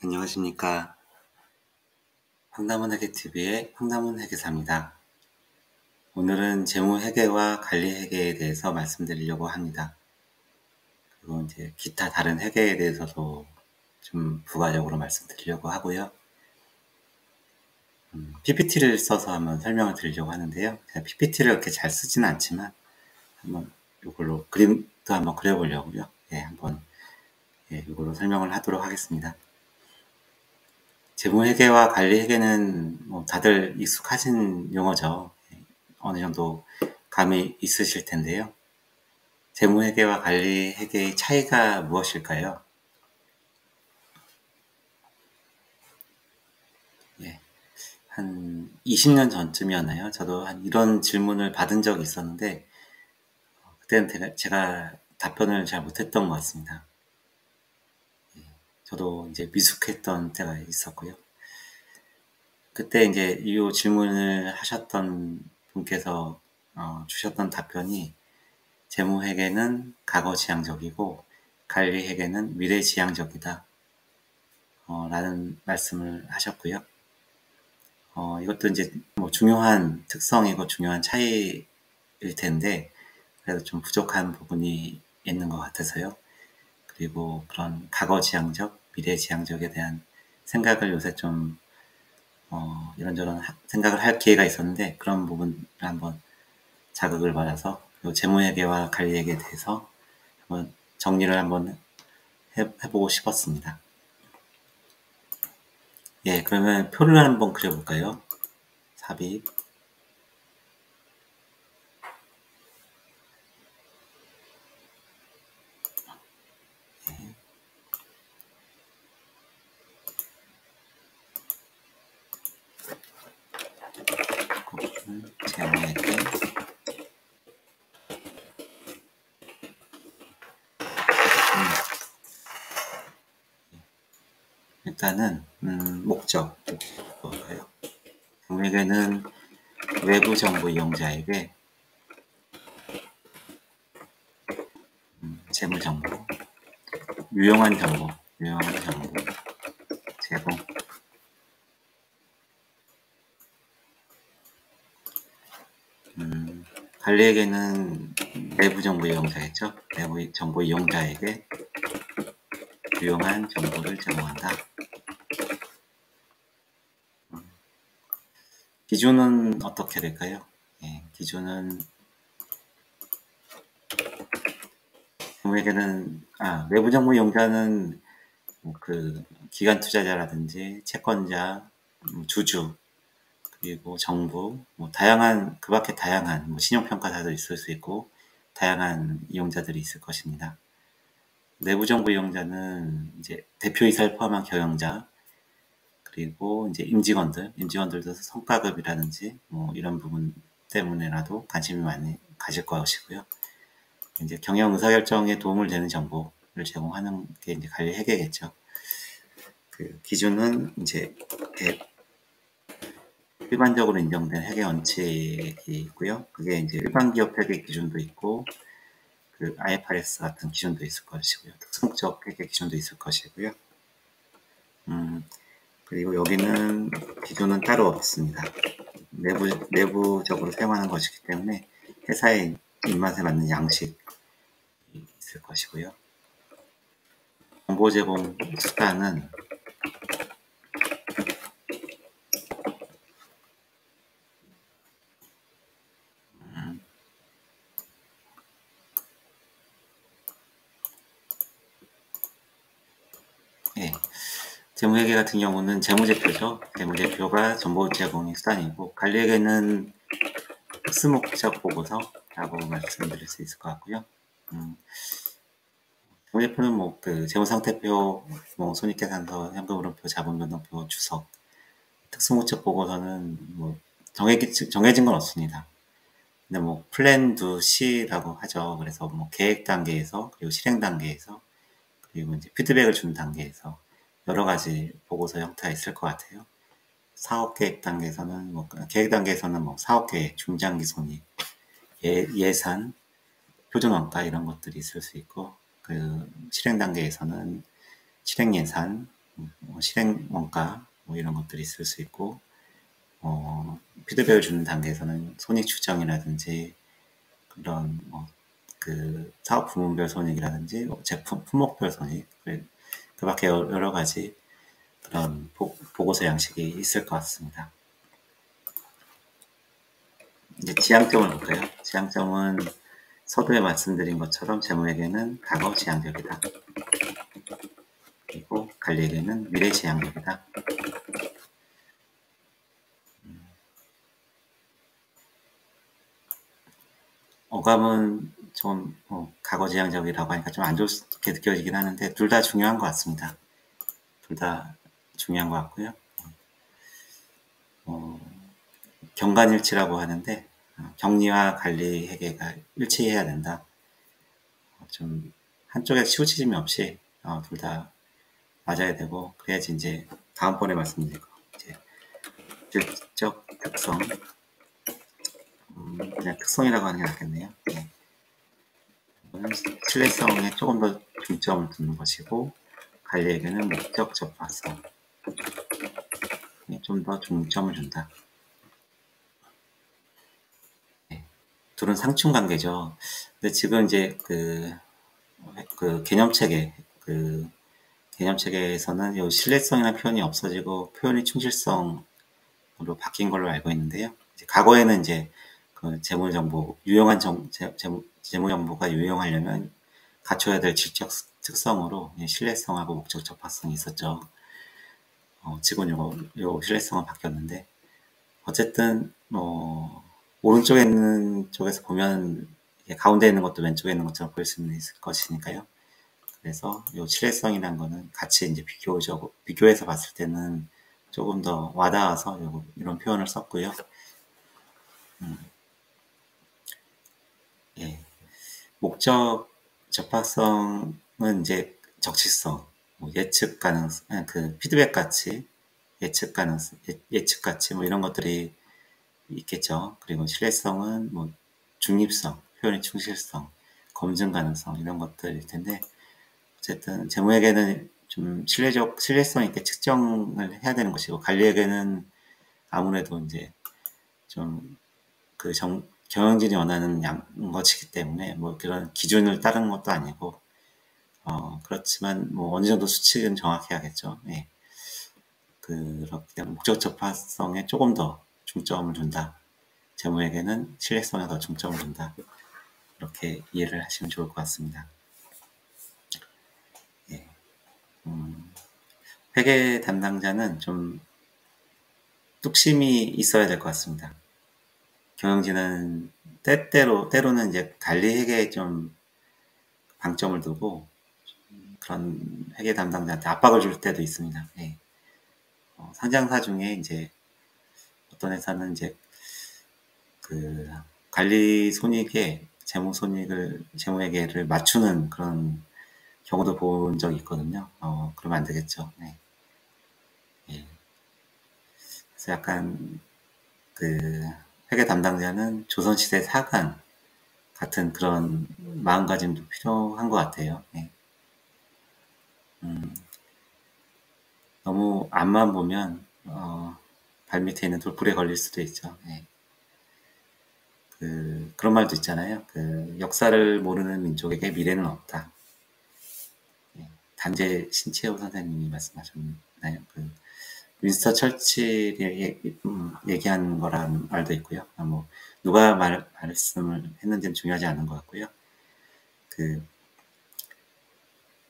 안녕하십니까. 황남은회계TV의 황남은회계사입니다. 오늘은 재무회계와 관리회계에 대해서 말씀드리려고 합니다. 그리고 이제 기타 다른 회계에 대해서도 좀 부가적으로 말씀드리려고 하고요. PPT를 써서 한번 설명을 드리려고 하는데요. 제가 PPT를 그렇게 잘 쓰지는 않지만 한번 이걸로 그림도 한번 그려보려고요. 한번 이걸로 설명을 하도록 하겠습니다. 재무회계와 관리회계는 다들 익숙하신 용어죠. 어느 정도 감이 있으실 텐데요. 재무회계와 관리회계의 차이가 무엇일까요? 한 20년 전쯤이었나요? 저도 한 이런 질문을 받은 적이 있었는데 그때는 제가 답변을 잘 못했던 것 같습니다. 저도 이제 미숙했던 때가 있었고요. 그때 이제 이 질문을 하셨던 분께서 주셨던 답변이 재무회계는 과거지향적이고 관리회계는 미래지향적이다 라는 말씀을 하셨고요. 이것도 이제 중요한 특성이고 중요한 차이일 텐데 그래도 좀 부족한 부분이 있는 것 같아서요. 그리고 그런 과거지향적, 미래지향적에 대한 생각을 요새 좀 이런저런 생각을 할 기회가 있었는데 그런 부분을 한번 자극을 받아서 재무회계와 관리회계에 대해서 한번 정리를 한번 해보고 싶었습니다. 그러면 표를 한번 그려볼까요? 삽입. 재무회계. 일단은 목적 볼까요? 재무회계는 외부 정보 이용자에게 재무 정보, 유용한 정보 제공. 관리에게는 내부 정보 이용자겠죠? 내부 정보 이용자에게 유용한 정보를 제공한다. 기준은 어떻게 될까요? 기준은 재무회계는 외부 정보 이용자는 그 기관 투자자라든지 채권자, 주주 그리고 정부, 다양한 그 밖에 다양한 신용평가사도 있을 수 있고 다양한 이용자들이 있을 것입니다. 내부 정보 이용자는 이제 대표이사를 포함한 경영자 그리고 이제 임직원들도 성과급이라든지 이런 부분 때문에라도 관심이 많이 가질 것이고요. 이제 경영 의사결정에 도움을 되는 정보를 제공하는 게 이제 관리 회계겠죠. 그 기준은 이제 일반적으로 인정된 회계 원칙이 있고요. 그게 이제 일반 기업 회계 기준도 있고, 그 IFRS 같은 기준도 있을 것이고요. 특수목적 회계 기준도 있을 것이고요. 그리고 여기는 기준은 따로 없습니다. 내부적으로 사용하는 것이기 때문에 회사의 입맛에 맞는 양식이 있을 것이고요. 정보 제공 수단은 재무회계 같은 경우는 재무제표죠. 재무제표가 정보 제공의 수단이고 관리회계는 특수목적 보고서라고 말씀드릴 수 있을 것 같고요. 재무제표는 그 재무상태표, 손익계산서, 현금흐름표, 자본변동표, 주석. 특수목적 보고서는 정해진 건 없습니다. 근데 플랜 두 C라고 하죠. 그래서 계획 단계에서 그리고 실행 단계에서 그리고 이제 피드백을 준 단계에서 여러 가지 보고서 형태가 있을 것 같아요. 사업 계획 단계에서는 계획 단계에서는 사업 계획, 중장기 손익, 예산, 표준 원가 이런 것들이 있을 수 있고 그 실행 단계에서는 실행 예산, 실행 원가 뭐 이런 것들이 있을 수 있고, 피드백을 주는 단계에서는 손익 추정이라든지 그런 그 사업 부문별 손익이라든지 제품 품목별 손익, 그 밖에 여러 가지 그런 보고서 양식이 있을 것 같습니다. 이제 지향점을 볼까요? 지향점은 서두에 말씀드린 것처럼 재무에게는 과거 지향적이다. 그리고 관리에게는 미래 지향적이다. 어감은 좀 과거 지향적이라고 하니까 좀 안 좋게 느껴지긴 하는데 둘 다 중요한 것 같습니다. 둘 다 중요한 것 같고요. 경관일치라고 하는데 격리와 관리 회계가 일치해야 된다. 좀 한쪽에 치우치짐이 없이 둘 다 맞아야 되고 그래야지 이제 다음번에 말씀드릴 거 이제 질적 특성 그냥 특성이라고 하는 게 낫겠네요. 네. 이거는 신뢰성에 조금 더 중점을 두는 것이고 관리에게는 목적 적합성 좀 더 중점을 준다. 네. 둘은 상충 관계죠. 근데 지금 이제 그 개념체계에서는 이 신뢰성이라는 표현이 없어지고 표현이 충실성으로 바뀐 걸로 알고 있는데요. 이제 과거에는 이제 그 재무정보, 유용한 재무정보가 유용하려면 갖춰야 될 질적 특성으로 신뢰성하고 목적 적합성이 있었죠. 지금 요 신뢰성은 바뀌었는데, 어쨌든, 오른쪽에 있는 쪽에서 보면, 가운데 있는 것도 왼쪽에 있는 것처럼 보일 수 있을 것이니까요. 그래서 요 신뢰성이라는 거는 같이 이제 비교해서 봤을 때는 조금 더 와닿아서 이런 표현을 썼고요. 예. 목적 적합성은 이제 적시성, 예측 가능성, 그 피드백 가치, 예측 가능성, 예측 가치 뭐 이런 것들이 있겠죠. 그리고 신뢰성은 뭐 중립성, 표현의 충실성, 검증 가능성 이런 것들일 텐데 어쨌든 재무에게는 좀 신뢰성 있게 측정을 해야 되는 것이고 관리에게는 아무래도 이제 좀 그 경영진이 원하는 것이기 때문에 뭐 그런 기준을 따르는 것도 아니고 그렇지만 뭐 어느 정도 수치는 정확해야겠죠. 예. 그렇기 때문에 목적 적합성에 조금 더 중점을 둔다. 재무에게는 신뢰성에 더 중점을 둔다. 이렇게 이해를 하시면 좋을 것 같습니다. 예. 회계 담당자는 좀 뚝심이 있어야 될 것 같습니다. 경영진은 때로는 이제 관리 회계에 좀 방점을 두고 그런 회계 담당자한테 압박을 줄 때도 있습니다. 예. 상장사 중에 이제 어떤 회사는 이제 그 관리 손익에 재무회계를 맞추는 그런 경우도 본 적이 있거든요. 그러면 안 되겠죠. 네. 예. 그래서 약간 그 회계 담당자는 조선시대 사관 같은 그런 마음가짐도 필요한 것 같아요. 네. 너무 앞만 보면 발밑에 있는 돌불에 걸릴 수도 있죠. 네. 그런 말도 있잖아요. 역사를 모르는 민족에게 미래는 없다. 네. 단재 신채호 선생님이 말씀하셨나요? 윈스터 철칠이 얘기한 거라는 말도 있고요. 뭐 누가 말씀을 했는지는 중요하지 않은 것 같고요.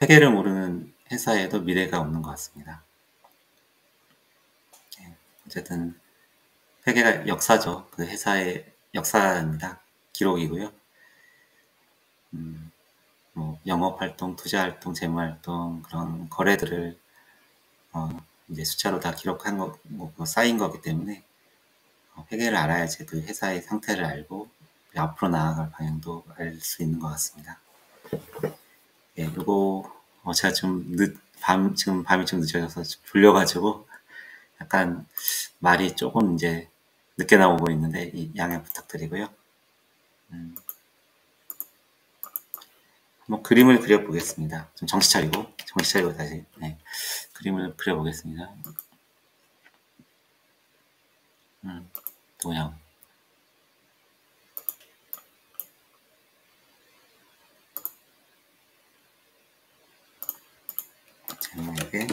회계를 모르는 회사에도 미래가 없는 것 같습니다. 네. 어쨌든 회계가 역사죠. 그 회사의 역사입니다. 기록이고요. 뭐 영업활동, 투자활동, 재무활동 그런 거래들을 이제 숫자로 다 기록한 쌓인 거기 때문에 회계를 알아야지 그 회사의 상태를 알고 앞으로 나아갈 방향도 알 수 있는 것 같습니다. 예, 그리고 제가 지금 밤이 좀 늦어져서 졸려가지고 약간 말이 조금 이제 늦게 나오고 있는데 양해 부탁드리고요. 한번 그림을 그려보겠습니다. 좀 정신 차리고 다시. 네. 그림을 그려보겠습니다. 도형. 제목에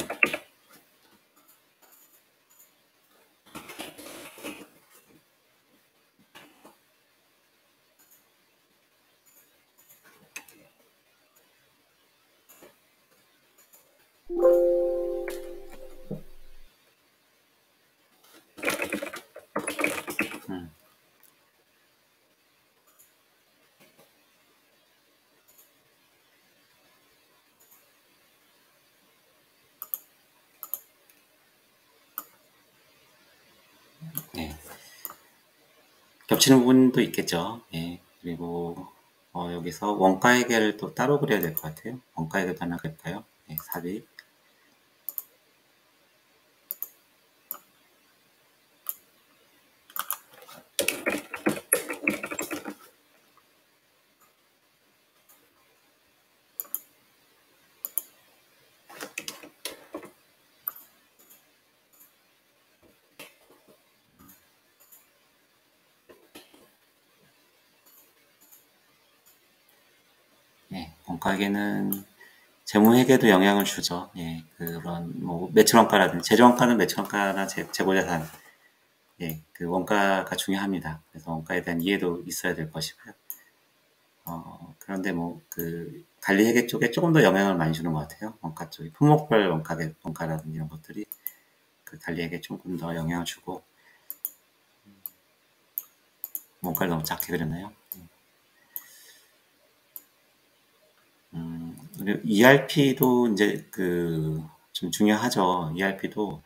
네. 겹치는 부분도 있겠죠. 예. 그리고 여기서 원가액을 또 따로 그려야 될 것 같아요. 원가액을 하나 그릴까요? 예, 삽입. 예, 원가액에는 재무회계도 영향을 주죠. 예, 그런 뭐 매출원가라든지 재정원가는 매출원가나 재고자산, 예, 그 원가가 중요합니다. 그래서 원가에 대한 이해도 있어야 될 것이고요. 그런데 뭐 그 관리회계 쪽에 조금 더 영향을 많이 주는 것 같아요. 원가 쪽이 품목별 원가라든지 이런 것들이 그 관리회계에 조금 더 영향을 주고. 원가를 너무 작게 그렸나요? 그리고 ERP도 이제 그 좀 중요하죠. ERP도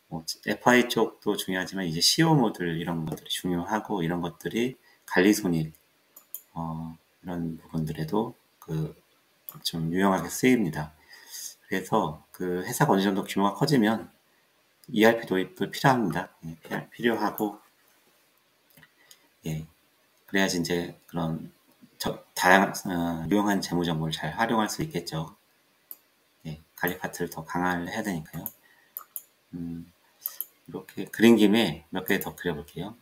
뭐 FI 쪽도 중요하지만 이제 CO 모듈 이런 것들이 중요하고, 이런 것들이 관리 손익 이런 부분들에도 그 좀 유용하게 쓰입니다. 그래서 그 회사가 어느 정도 규모가 커지면 ERP 도입도 필요합니다. 예, 필요하고, 예, 그래야지 이제 그런 다양한 유용한 재무 정보를 잘 활용할 수 있겠죠. 예, 관리 파트를 더 강화를 해야 되니까요. 이렇게 그린 김에 몇 개 더 그려볼게요.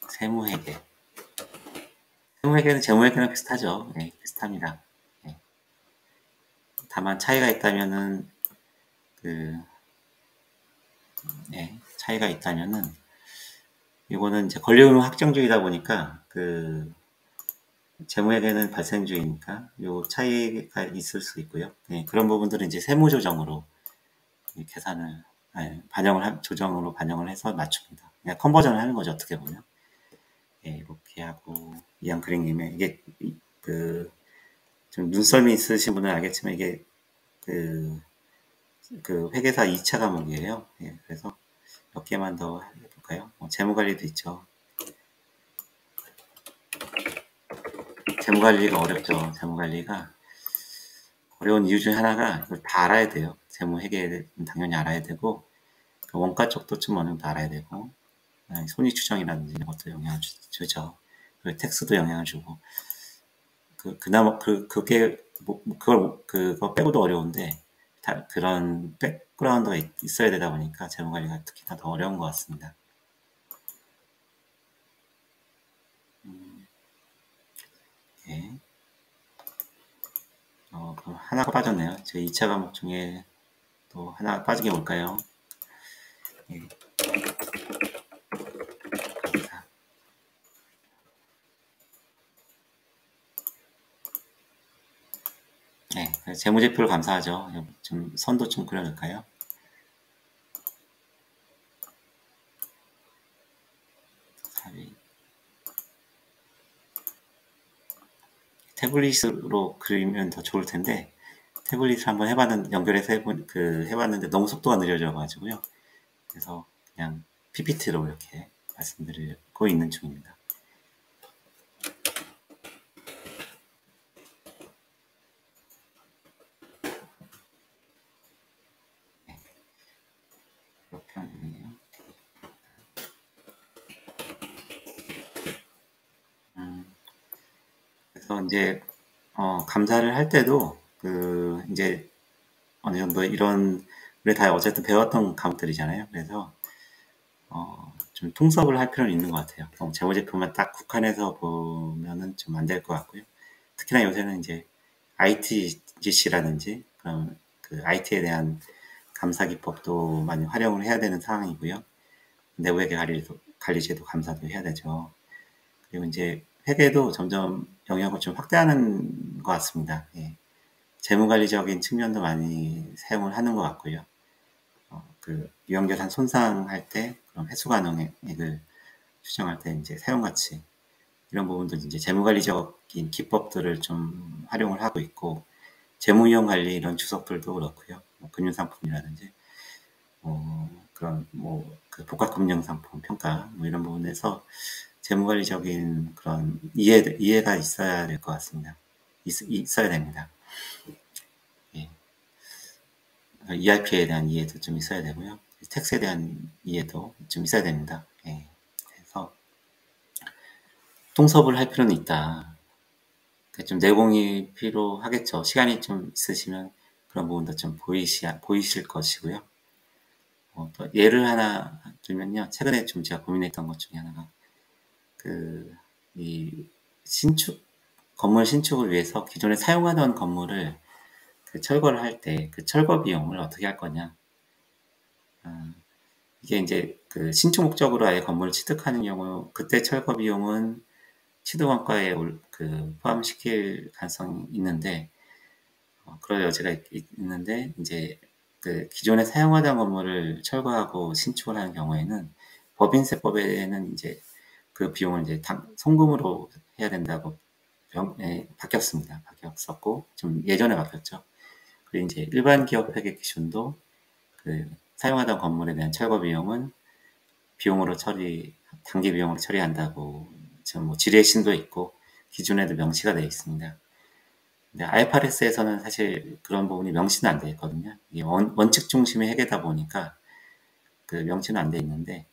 세무회계. 세무회계는 재무회계랑 비슷하죠. 예, 비슷합니다. 예. 다만 차이가 있다면은 그 차이가 있다면은 이거는 이제 권리의무 확정주의다 보니까 그 재무회계는 발생주의니까 요 차이가 있을 수 있고요. 예, 그런 부분들은 이제 세무조정으로 계산을 조정으로 반영을 해서 맞춥니다. 그냥 컨버전을 하는 거죠, 어떻게 보면. 예, 이렇게 하고 이왕 그린 김에 이게 그 좀 눈썰미 있으신 분은 알겠지만 이게 그, 그 회계사 2차 과목이에요. 예, 그래서 몇 개만 더 해볼까요? 재무관리도 있죠. 재무관리가 어렵죠. 재무관리가 어려운 이유 중에 하나가 이걸 다 알아야 돼요. 재무회계는 당연히 알아야 되고, 그 원가 쪽도 좀 어느 정도 알아야 되고, 손익 추정이라든지 이런 것도 영향을 주죠. 그리고 텍스도 영향을 주고, 그나마 그게 그거 빼고도 어려운데, 그런 백그라운드가 있어야 되다 보니까 재무관리가 특히나 더 어려운 것 같습니다. 예. 그럼 하나가 빠졌네요. 제 2차 과목 중에 또 하나 빠진 게 뭘까요? 예. 네, 재무제표를 감사하죠. 좀 선도 좀 그려볼까요? 태블릿으로 그리면 더 좋을 텐데, 태블릿을 한번 연결해서 해봤는데 너무 속도가 느려져가지고요. 그래서 그냥 PPT로 이렇게 말씀드리고 있는 중입니다. 네. 이렇게 하네요. 그래서 이제 감사를 할 때도 이제 어느 정도 이런 우리 다 어쨌든 배웠던 과목들이잖아요. 그래서 좀 통섭을 할 필요는 있는 것 같아요. 재무제표만 딱 국한해서 보면은 좀 안 될 것 같고요. 특히나 요새는 이제 ITGC라든지 그런 그 IT에 대한 감사 기법도 많이 활용을 해야 되는 상황이고요. 내부회계 관리제도 감사도 해야 되죠. 그리고 이제 회계도 점점 영역을 좀 확대하는 것 같습니다. 예. 재무관리적인 측면도 많이 사용을 하는 것 같고요. 유형계산 손상할 때 그럼 회수 가능액을 추정할 때 이제 사용가치 이런 부분도 이제 재무관리적인 기법들을 좀 활용을 하고 있고 재무위험 관리 이런 주석들도 그렇고요. 금융상품이라든지 그런 그 복합금융상품 평가 이런 부분에서 재무관리적인 그런 이해가 있어야 될 것 같습니다. 있어야 됩니다. 예. ERP에 대한 이해도 좀 있어야 되고요. 텍스에 대한 이해도 좀 있어야 됩니다. 예. 그래서 통섭을 할 필요는 있다. 좀 내공이 필요하겠죠. 시간이 좀 있으시면 그런 부분도 좀 보이실 것이고요. 또 예를 하나 들면요. 최근에 좀 제가 고민했던 것 중에 하나가 이 건물 신축을 위해서 기존에 사용하던 건물을 철거를 할 때 그 철거 비용을 어떻게 할 거냐. 이게 이제 신축 목적으로 아예 건물을 취득하는 경우 그때 철거 비용은 취득원가에 포함시킬 가능성이 있는데 그럴 여지가 있는데 이제 기존에 사용하던 건물을 철거하고 신축을 하는 경우에는 법인세법에는 이제 그 비용을 이제 송금으로 해야 된다고 바뀌었습니다. 바뀌었었고 좀 예전에 바뀌었죠. 그리고 이제 일반 기업 회계 기준도 사용하던 건물에 대한 철거 비용은 단기 비용으로 처리한다고 지금 지뢰신도 있고 기준에도 명시가 되어 있습니다. 근데 IFRS에서는 사실 그런 부분이 명시는 안 되어 있거든요. 이게 원칙 중심의 회계다 보니까 명시는 안 되어 있는데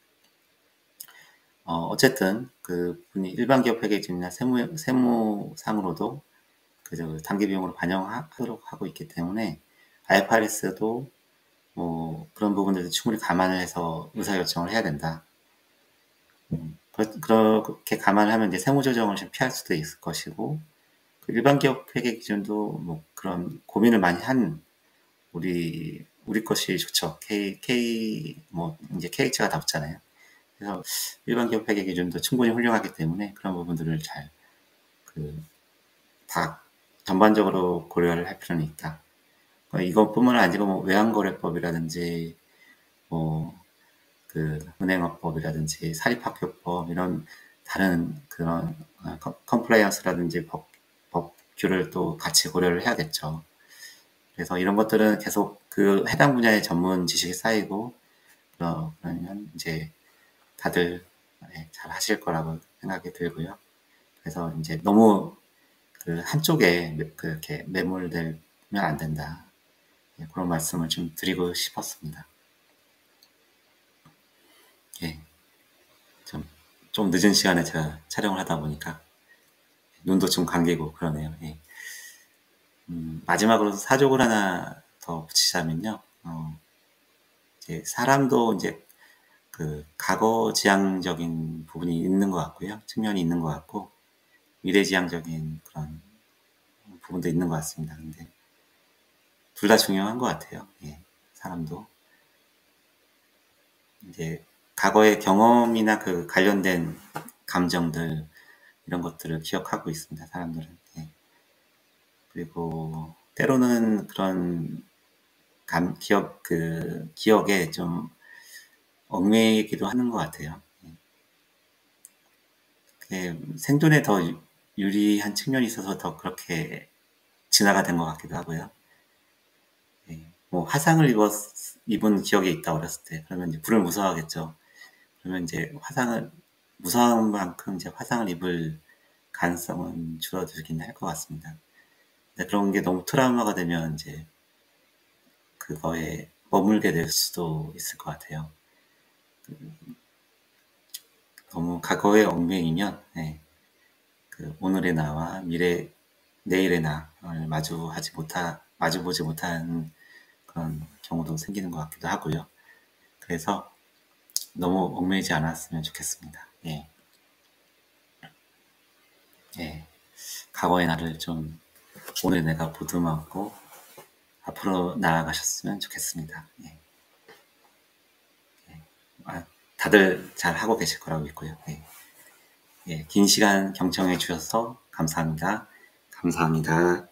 어쨌든 그분이 일반 기업 회계 기준이나 세무상으로도 단기 비용으로 반영하도록 하고 있기 때문에 IFRS도 그런 부분들도 충분히 감안을 해서 의사결정을 해야 된다. 그렇게 감안을 하면 이제 세무조정을 좀 피할 수도 있을 것이고, 일반 기업 회계 기준도 그런 고민을 많이 한 우리 것이 좋죠. 이제 KH가 다 붙잖아요. 그래서 일반 기업 회계 기준도 충분히 훌륭하기 때문에 그런 부분들을 다 전반적으로 고려를 할 필요는 있다. 이것뿐만 아니고 외환거래법이라든지 은행업법이라든지 사립학교법 이런 다른 그런 컴플라이언스라든지 법규를 또 같이 고려를 해야겠죠. 그래서 이런 것들은 계속 해당 분야의 전문 지식이 쌓이고 그러면 이제 다들 잘 하실 거라고 생각이 들고요. 그래서 이제 너무 한쪽에 그렇게 매몰되면 안 된다. 그런 말씀을 좀 드리고 싶었습니다. 예. 좀 늦은 시간에 제가 촬영을 하다 보니까 눈도 좀 감기고 그러네요. 예. 마지막으로 사족을 하나 더 붙이자면요. 이제 사람도 이제 과거지향적인 부분이 있는 것 같고요. 측면이 있는 것 같고, 미래지향적인 그런 부분도 있는 것 같습니다. 근데 둘 다 중요한 것 같아요. 예. 사람도. 이제 과거의 경험이나 관련된 감정들, 이런 것들을 기억하고 있습니다. 사람들은. 예. 그리고 때로는 그런 기억에 좀 얽매이기도 하는 것 같아요. 생존에 더 유리한 측면이 있어서 더 그렇게 진화가 된 것 같기도 하고요. 화상을 입은 기억이 있다 어렸을 때 그러면 이제 불을 무서워하겠죠. 그러면 이제 무서운 만큼 이제 화상을 입을 가능성은 줄어들긴 할 것 같습니다. 근데 그런 게 너무 트라우마가 되면 이제 그거에 머물게 될 수도 있을 것 같아요. 너무 과거의 얽매이면 오늘의 나와 내일의 나를 마주보지 못하는 그런 경우도 생기는 것 같기도 하고요. 그래서 너무 얽매이지 않았으면 좋겠습니다. 예. 예. 과거의 나를 좀 오늘 내가 보듬었고 앞으로 나아가셨으면 좋겠습니다. 예. 예. 아, 다들 잘 하고 계실 거라고 믿고요. 예. 예. 긴 시간 경청해 주셔서 감사합니다. 감사합니다.